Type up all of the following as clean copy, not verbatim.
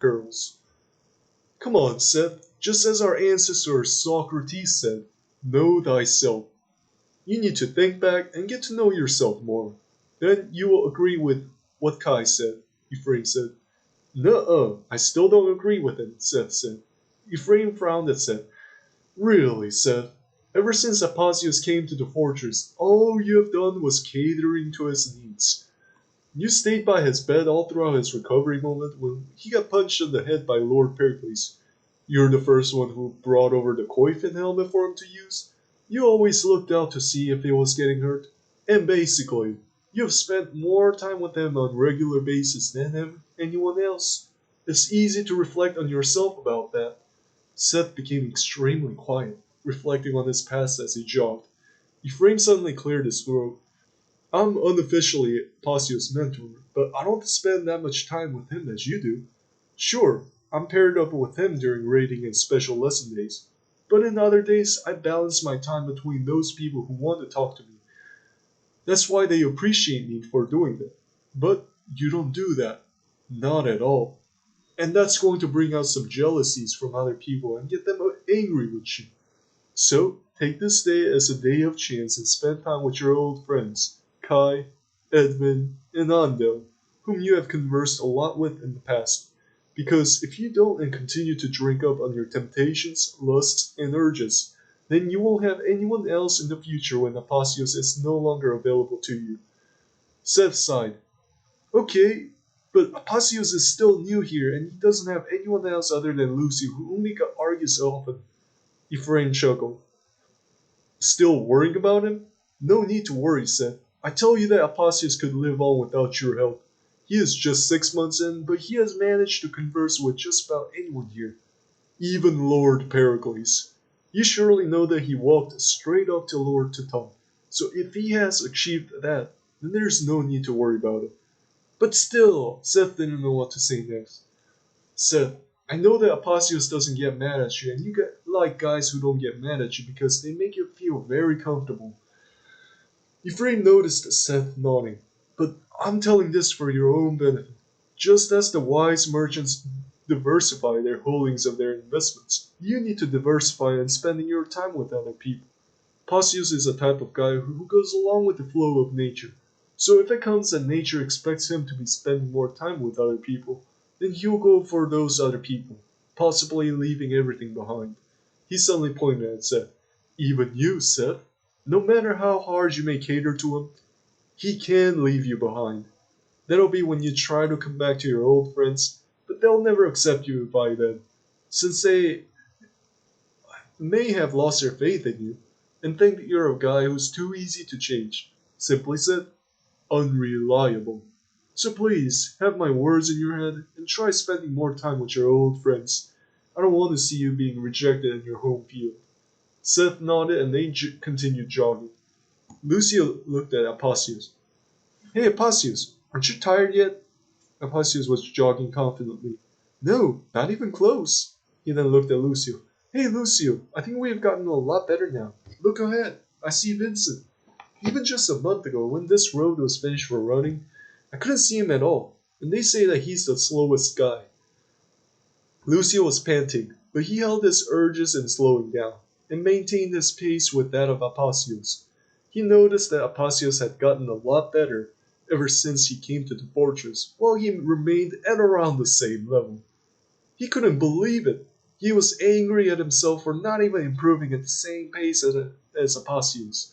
girls. Come on, Seth, just as our ancestor Socrates said, know thyself. You need to think back and get to know yourself more. Then you will agree with what Kai said, Ephraim said. Nuh-uh, I still don't agree with him, Seth said. Ephraim frowned at Seth. Really, Seth? Ever since Aposius came to the fortress, all you have done was catering to his needs. You stayed by his bed all throughout his recovery moment when he got punched in the head by Lord Pericles. You're the first one who brought over the coifin helmet for him to use. You always looked out to see if he was getting hurt. And basically, you've spent more time with him on a regular basis than anyone else. It's easy to reflect on yourself about that. Seth became extremely quiet, reflecting on his past as he jogged. Ephraim suddenly cleared his throat. I'm unofficially Pasios' mentor, but I don't spend that much time with him as you do. Sure, I'm paired up with him during raiding and special lesson days, but in other days I balance my time between those people who want to talk to me. That's why they appreciate me for doing that. But you don't do that. Not at all. And that's going to bring out some jealousies from other people and get them angry with you. So, take this day as a day of chance and spend time with your old friends, Kai, Edmund, and Andel, whom you have conversed a lot with in the past. Because if you don't and continue to drink up on your temptations, lusts, and urges, then you won't have anyone else in the future when Aposios is no longer available to you. Seth sighed. Okay, but Aposios is still new here and he doesn't have anyone else other than Lucy who only argues often. Ephraim chuckled. Still worrying about him? No need to worry, Seth. I tell you that Aposios could live on without your help. He is just 6 months in, but he has managed to converse with just about anyone here. Even Lord Pericles. You surely know that he walked straight up to Lord Teton. So if he has achieved that, then there's no need to worry about it. But still, Seth didn't know what to say next. Seth, I know that Aposios doesn't get mad at you, and you get like guys who don't get mad at you because they make you feel very comfortable. Ephraim noticed Seth nodding. But I'm telling this for your own benefit. Just as the wise merchants diversify their holdings of their investments, you need to diversify in spending your time with other people. Aposios is a type of guy who goes along with the flow of nature. So if it comes that nature expects him to be spending more time with other people, then he'll go for those other people, possibly leaving everything behind. He suddenly pointed at Seth. Even you, Seth. No matter how hard you may cater to him, he can leave you behind. That'll be when you try to come back to your old friends, but they'll never accept you by then, since they may have lost their faith in you and think that you're a guy who's too easy to change. Simply said, unreliable. So please, have my words in your head and try spending more time with your old friends. I don't want to see you being rejected in your home field. Seth nodded and they continued jogging. Lucio looked at Aposios. Hey Aposios, aren't you tired yet? Aposios was jogging confidently. No, not even close. He then looked at Lucio. Hey Lucio, I think we have gotten a lot better now. Look ahead. I see Vincent. Even just a month ago, when this road was finished for running, I couldn't see him at all, and they say that he's the slowest guy. Lucio was panting, but he held his urges in slowing down, and maintained his pace with that of Aposios. He noticed that Aposios had gotten a lot better ever since he came to the fortress, while he remained at around the same level. He couldn't believe it. He was angry at himself for not even improving at the same pace as Aposios.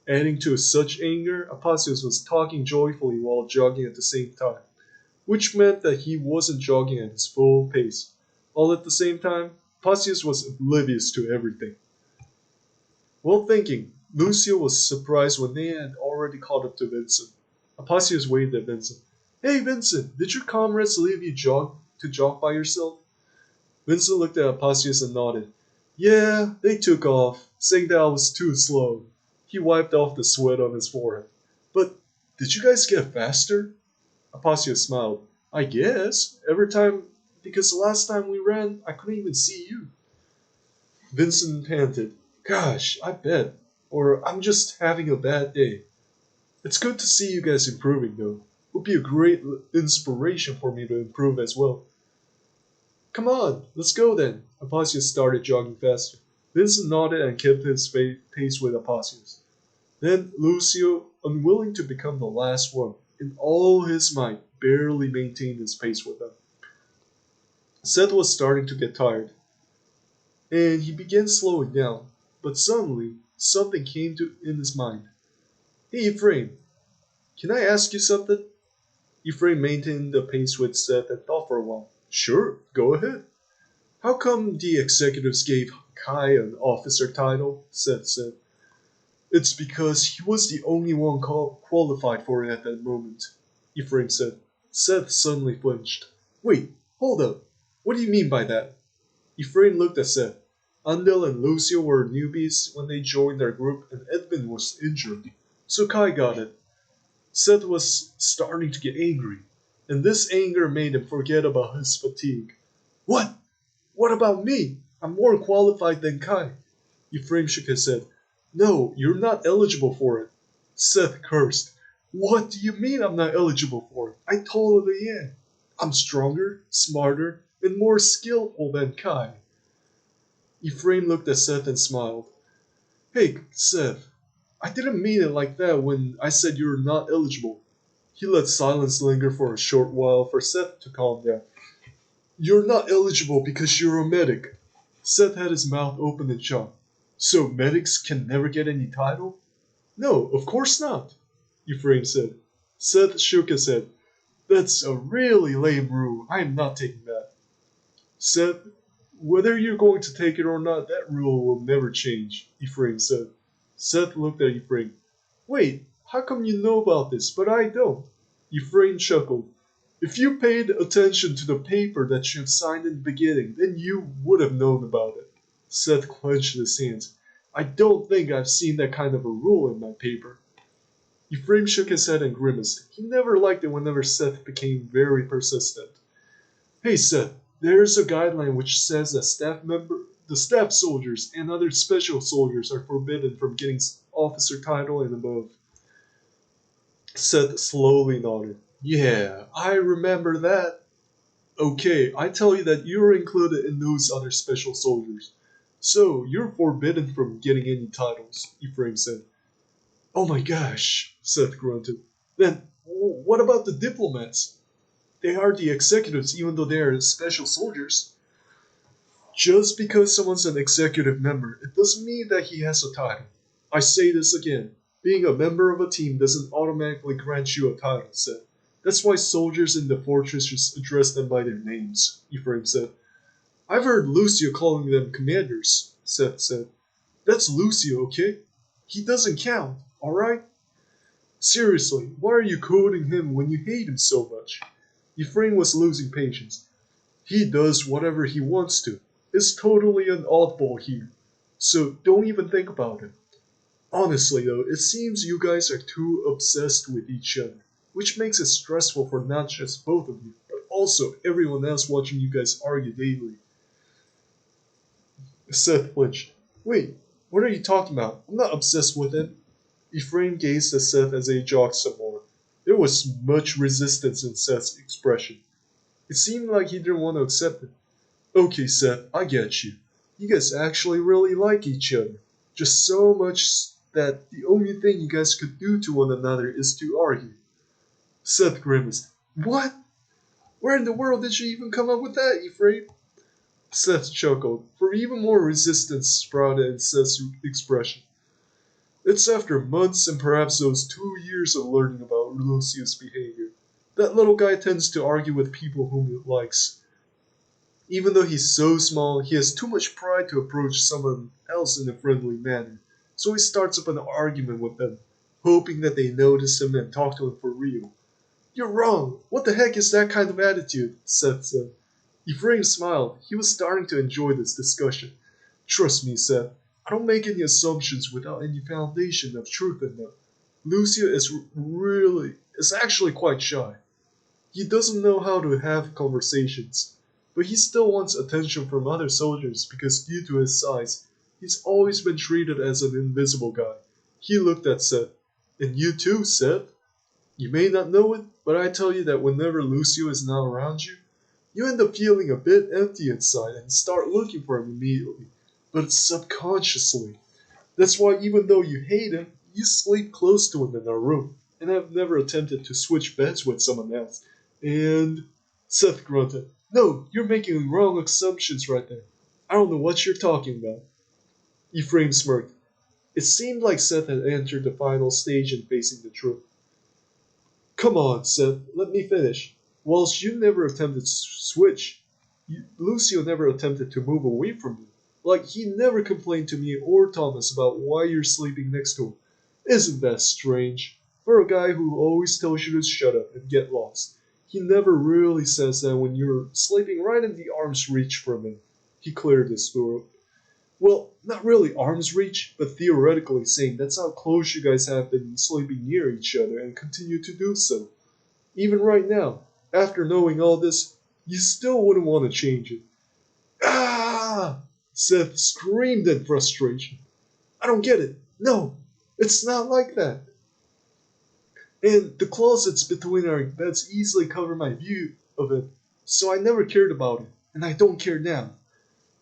Adding to such anger, Aposios was talking joyfully while jogging at the same time, which meant that he wasn't jogging at his full pace. All at the same time, Aposios was oblivious to everything. While thinking, Lucio was surprised when they had already caught up to Vincent. Aposios waved at Vincent. Hey Vincent, did your comrades leave you to jog by yourself? Vincent looked at Aposios and nodded. Yeah, they took off, saying that I was too slow. He wiped off the sweat on his forehead. But did you guys get faster? Aposio smiled. I guess. Every time, because the last time we ran, I couldn't even see you. Vincent panted. Gosh, I bet. Or I'm just having a bad day. It's good to see you guys improving, though. It would be a great inspiration for me to improve as well. Come on, let's go then. Apotheus started jogging faster. Vincent nodded and kept his pace with Apotheus. Then Lucio, unwilling to become the last one, in all his might, barely maintained his pace with them. Seth was starting to get tired, and he began slowing down. But suddenly, something came in his mind. Hey, Ephraim, can I ask you something? Ephraim maintained the pace with Seth and thought for a while. Sure, go ahead. How come the executives gave Kai an officer title? Seth said. It's because he was the only one qualified for it at that moment, Ephraim said. Seth suddenly flinched. Wait, hold up. What do you mean by that? Ephraim looked at Seth. Andel and Lucio were newbies when they joined their group, and Edmund was injured. So Kai got it. Seth was starting to get angry, and this anger made him forget about his fatigue. What? What about me? I'm more qualified than Kai. Ephraim shook his head. No, you're not eligible for it. Seth cursed. What do you mean I'm not eligible for it? I totally am. I'm stronger, smarter, and more skillful than Kai. Ephraim looked at Seth and smiled. Hey, Seth, I didn't mean it like that when I said you're not eligible. He let silence linger for a short while for Seth to calm down. You're not eligible because you're a medic. Seth had his mouth open in shock. So medics can never get any title? No, of course not, Ephraim said. Seth shook his head. That's a really lame rule. I am not taking that. Seth, whether you're going to take it or not, that rule will never change, Ephraim said. Seth looked at Ephraim. Wait, how come you know about this, but I don't? Ephraim chuckled. If you paid attention to the paper that you have signed in the beginning, then you would have known about it. Seth clenched his hands. I don't think I've seen that kind of a rule in my paper. Ephraim shook his head and grimaced. He never liked it whenever Seth became very persistent. Hey Seth, there's a guideline which says that the staff soldiers and other special soldiers are forbidden from getting officer title and above. Seth slowly nodded. Yeah, I remember that. Okay, I tell you that you're included in those other special soldiers. So, you're forbidden from getting any titles, Ephraim said. Oh my gosh, Seth grunted. Then, what about the diplomats? They are the executives even though they are special soldiers. Just because someone's an executive member, it doesn't mean that he has a title. I say this again. Being a member of a team doesn't automatically grant you a title, Seth. That's why soldiers in the fortress just address them by their names, Ephraim said. I've heard Lucio calling them commanders, Seth said. That's Lucio, okay? He doesn't count, alright? Seriously, why are you quoting him when you hate him so much? Ephraim was losing patience. He does whatever he wants to. It's totally an oddball here. So don't even think about it. Honestly though, it seems you guys are too obsessed with each other, which makes it stressful for not just both of you, but also everyone else watching you guys argue daily. Seth flinched. Wait, what are you talking about? I'm not obsessed with it. Ephraim gazed at Seth as they jogged some more. There was much resistance in Seth's expression. It seemed like he didn't want to accept it. Okay, Seth, I get you. You guys actually really like each other. Just so much that the only thing you guys could do to one another is to argue. Seth grimaced. What? Where in the world did you even come up with that, Ephraim? Seth chuckled, for even more resistance sprouted in Seth's expression. It's after months and perhaps those 2 years of learning about Lucio's behavior. That little guy tends to argue with people whom he likes. Even though he's so small, he has too much pride to approach someone else in a friendly manner, so he starts up an argument with them, hoping that they notice him and talk to him for real. You're wrong! What the heck is that kind of attitude? Seth said. Ephraim smiled. He was starting to enjoy this discussion. Trust me, Seth. I don't make any assumptions without any foundation of truth in them. Lucio is actually quite shy. He doesn't know how to have conversations, but he still wants attention from other soldiers because due to his size, he's always been treated as an invisible guy. He looked at Seth. And you too, Seth. You may not know it, but I tell you that whenever Lucio is not around you, You end up feeling a bit empty inside and start looking for him immediately, but it's subconsciously. That's why even though you hate him, you sleep close to him in a room, and have never attempted to switch beds with someone else. And Seth grunted, "No, you're making wrong assumptions right there. I don't know what you're talking about." Ephraim smirked. It seemed like Seth had entered the final stage in facing the truth. "Come on, Seth, let me finish. Whilst you never attempted to switch, Lucio never attempted to move away from you. Like, he never complained to me or Thomas about why you're sleeping next to him. Isn't that strange? For a guy who always tells you to shut up and get lost. He never really says that when you're sleeping right in the arm's reach from him." He cleared his throat. "Well, not really arm's reach, but theoretically saying that's how close you guys have been sleeping near each other and continue to do so. Even right now, after knowing all this, you still wouldn't want to change it." "Ah!" Seth screamed in frustration. "I don't get it. No, it's not like that. And the closets between our beds easily cover my view of it, so I never cared about it, and I don't care now."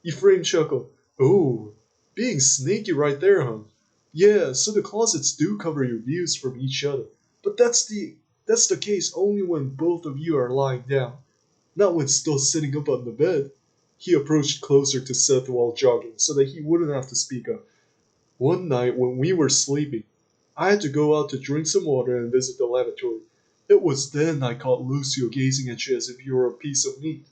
Ephraim chuckled. "Oh, being sneaky right there, huh? Yeah, so the closets do cover your views from each other, but that's the case only when both of you are lying down, not when still sitting up on the bed." He approached closer to Seth while jogging, so that he wouldn't have to speak up. "One night when we were sleeping, I had to go out to drink some water and visit the lavatory. It was then I caught Lucio gazing at you as if you were a piece of meat.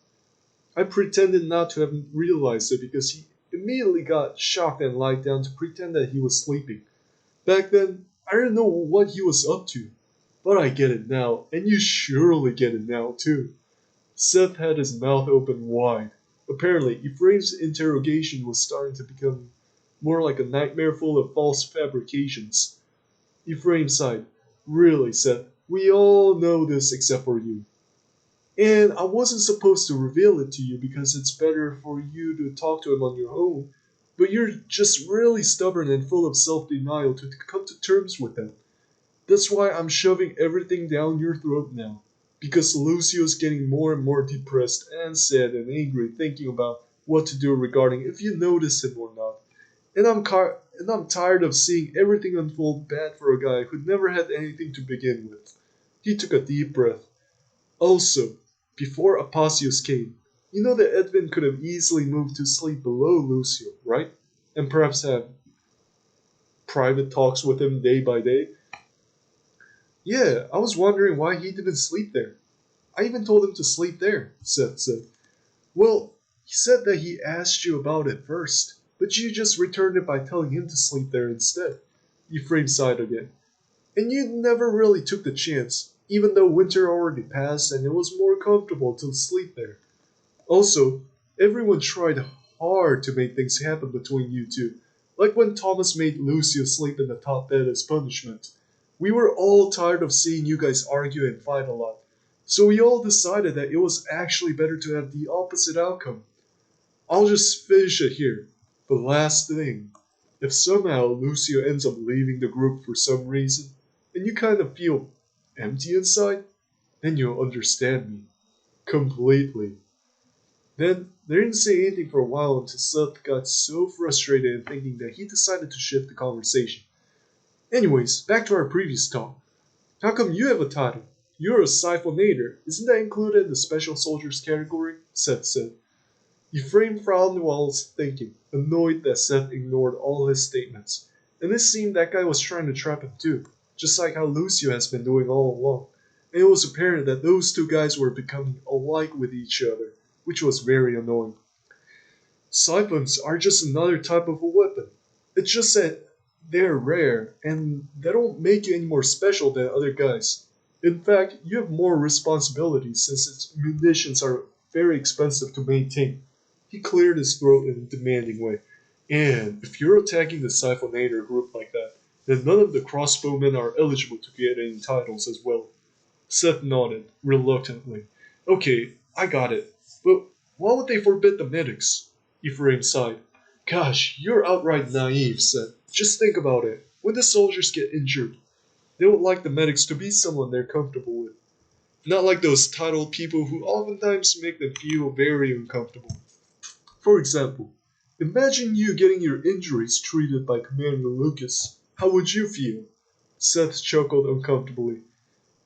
I pretended not to have realized it because he immediately got shocked and lied down to pretend that he was sleeping. Back then, I didn't know what he was up to. But I get it now, and you surely get it now, too." Seth had his mouth open wide. Apparently, Ephraim's interrogation was starting to become more like a nightmare full of false fabrications. Ephraim sighed. "Really, Seth, we all know this except for you. And I wasn't supposed to reveal it to you because it's better for you to talk to him on your own, but you're just really stubborn and full of self-denial to come to terms with him. That's why I'm shoving everything down your throat now, because Lucio's getting more and more depressed and sad and angry thinking about what to do regarding if you notice him or not. And I'm tired of seeing everything unfold bad for a guy who never had anything to begin with." He took a deep breath. "Also, before Apasios came, you know that Edwin could have easily moved to sleep below Lucio, right? And perhaps have private talks with him day by day." "Yeah, I was wondering why he didn't sleep there. I even told him to sleep there," Seth said. "Well, he said that he asked you about it first, but you just returned it by telling him to sleep there instead." Ephraim sighed again. "And you never really took the chance, even though winter already passed and it was more comfortable to sleep there. Also, everyone tried hard to make things happen between you two, like when Thomas made Lucio sleep in the top bed as punishment. We were all tired of seeing you guys argue and fight a lot, so we all decided that it was actually better to have the opposite outcome. I'll just finish it here. The last thing. If somehow Lucio ends up leaving the group for some reason, and you kind of feel empty inside, then you'll understand me. Completely." Then they didn't say anything for a while until Seth got so frustrated and thinking that he decided to shift the conversation. "Anyways, back to our previous talk. How come you have a title? You're a Siphonator. Isn't that included in the Special Soldiers category?" Seth said. Ephraim frowned while thinking, annoyed that Seth ignored all his statements. And it seemed that guy was trying to trap him too, just like how Lucio has been doing all along. And it was apparent that those two guys were becoming alike with each other, which was very annoying. "Siphons are just another type of a weapon. It's just that they're rare, and they don't make you any more special than other guys. In fact, you have more responsibilities since its munitions are very expensive to maintain." He cleared his throat in a demanding way. "And if you're attacking the Siphonator group like that, then none of the crossbowmen are eligible to get any titles as well." Seth nodded, reluctantly. "Okay, I got it. But why would they forbid the medics?" Ephraim sighed. "Gosh, you're outright naive, Seth. Just think about it. When the soldiers get injured, they would like the medics to be someone they're comfortable with. Not like those titled people who oftentimes make them feel very uncomfortable. For example, imagine you getting your injuries treated by Commander Lucas. How would you feel? Seth chuckled uncomfortably.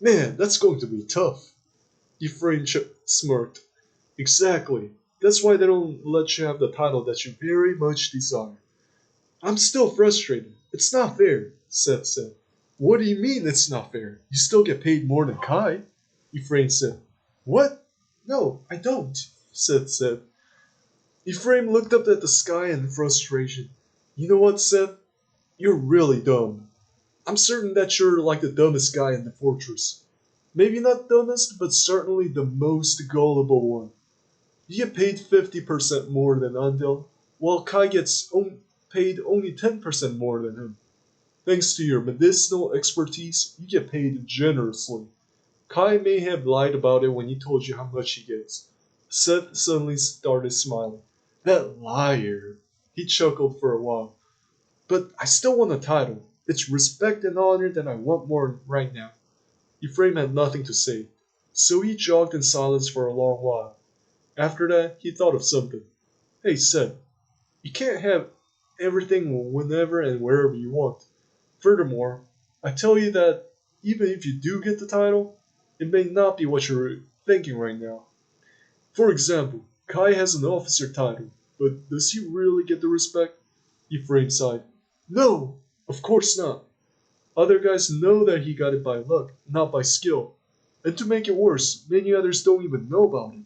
Man, that's going to be tough. Ephraim smirked. Exactly. That's why they don't let you have the title that you very much desire. I'm still frustrated. It's not fair, Seth said. What do you mean it's not fair? You still get paid more than Kai? Ephraim said. What? No, I don't, Seth said. Ephraim looked up at the sky in frustration. You know what, Seth? You're really dumb. I'm certain that you're like the dumbest guy in the fortress. Maybe not dumbest, but certainly the most gullible one. You get paid 50% more than Andel, while Kai gets paid only 10% more than him. Thanks to your medicinal expertise, you get paid generously. Kai may have lied about it when he told you how much he gets. Seth suddenly started smiling. That liar! He chuckled for a while. But I still want a title. It's respect and honor that I want more right now. Ephraim had nothing to say, so he jogged in silence for a long while. After that, he thought of something. Hey, Seth, you can't have everything whenever and wherever you want. Furthermore, I tell you that even if you do get the title, it may not be what you're thinking right now. For example, Kai has an officer title, but does he really get the respect? Ephraim sighed. No, of course not. Other guys know that he got it by luck, not by skill. And to make it worse, many others don't even know about it.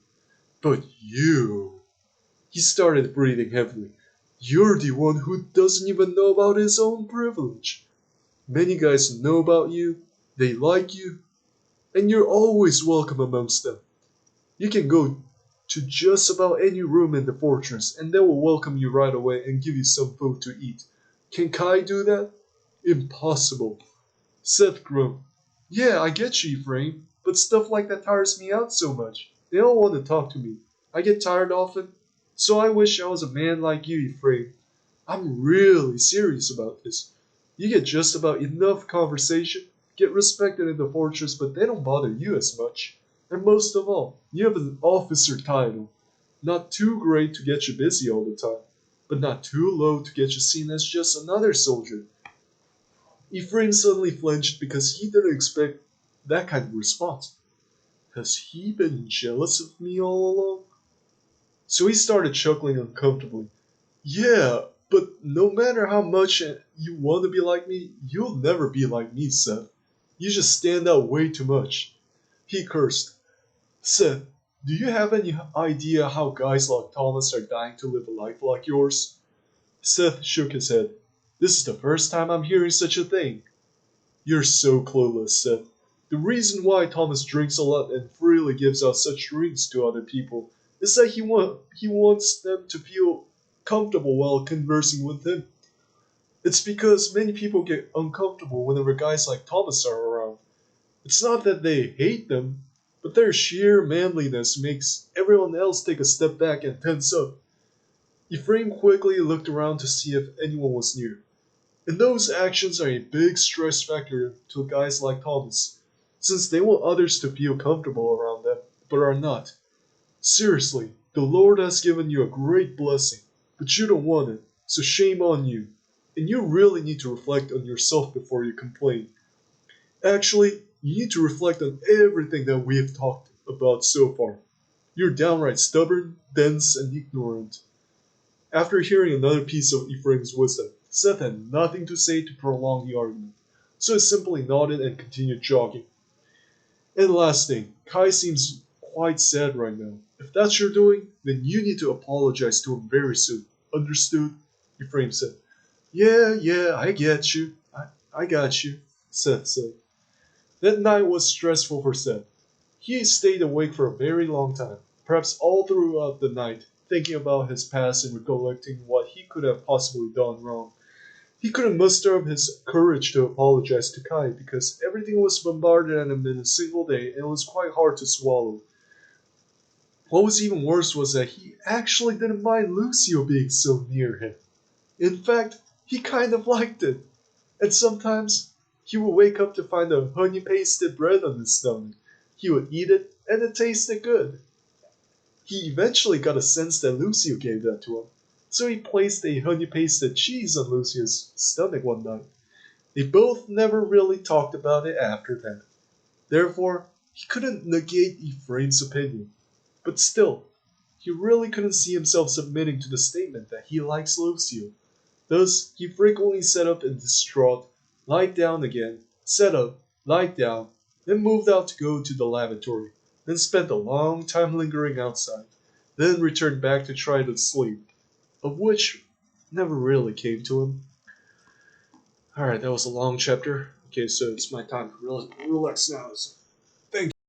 But you. He started breathing heavily. You're the one who doesn't even know about his own privilege. Many guys know about you, they like you, and you're always welcome amongst them. You can go to just about any room in the fortress, and they will welcome you right away and give you some food to eat. Can Kai do that? Impossible. Seth groaned. Yeah, I get you, Ephraim, but stuff like that tires me out so much. They don't want to talk to me. I get tired often. So I wish I was a man like you, Ephraim. I'm really serious about this. You get just about enough conversation, get respected in the fortress, but they don't bother you as much. And most of all, you have an officer title. Not too great to get you busy all the time, but not too low to get you seen as just another soldier. Ephraim suddenly flinched because he didn't expect that kind of response. Has he been jealous of me all along? So he started chuckling uncomfortably. Yeah, but no matter how much you want to be like me, you'll never be like me, Seth. You just stand out way too much. He cursed. Seth, do you have any idea how guys like Thomas are dying to live a life like yours? Seth shook his head. This is the first time I'm hearing such a thing. You're so clueless, Seth. The reason why Thomas drinks a lot and freely gives out such drinks to other people is that he wants them to feel comfortable while conversing with him. It's because many people get uncomfortable whenever guys like Thomas are around. It's not that they hate them, but their sheer manliness makes everyone else take a step back and tense up. Ephraim quickly looked around to see if anyone was near. And those actions are a big stress factor to guys like Thomas, since they want others to feel comfortable around them, but are not. Seriously, the Lord has given you a great blessing, but you don't want it, so shame on you. And you really need to reflect on yourself before you complain. Actually, you need to reflect on everything that we have talked about so far. You're downright stubborn, dense, and ignorant. After hearing another piece of Ephraim's wisdom, Seth had nothing to say to prolong the argument, so he simply nodded and continued jogging. And last thing, Kai seems quite sad right now. If that's your doing, then you need to apologize to him very soon. Understood? Ephraim said. Yeah, I get you. I got you, Seth said. That night was stressful for Seth. He stayed awake for a very long time, perhaps all throughout the night, thinking about his past and recollecting what he could have possibly done wrong. He couldn't muster up his courage to apologize to Kai because everything was bombarded at him in a single day and it was quite hard to swallow. What was even worse was that he actually didn't mind Lucio being so near him. In fact, he kind of liked it. And sometimes he would wake up to find a honey pasted bread on his stomach, He would eat it, and it tasted good. He eventually got a sense that Lucio gave that to him, so he placed a honey-pasted cheese on Lucio's stomach one night. They both never really talked about it after that. Therefore, he couldn't negate Ephraim's opinion. But still, he really couldn't see himself submitting to the statement that he likes Lucio. Thus, he frequently sat up and distraught, lied down again, sat up, lied down, then moved out to go to the lavatory, then spent a long time lingering outside, then returned back to try to sleep, of which never really came to him. Alright, that was a long chapter. Okay, so it's my time to relax now.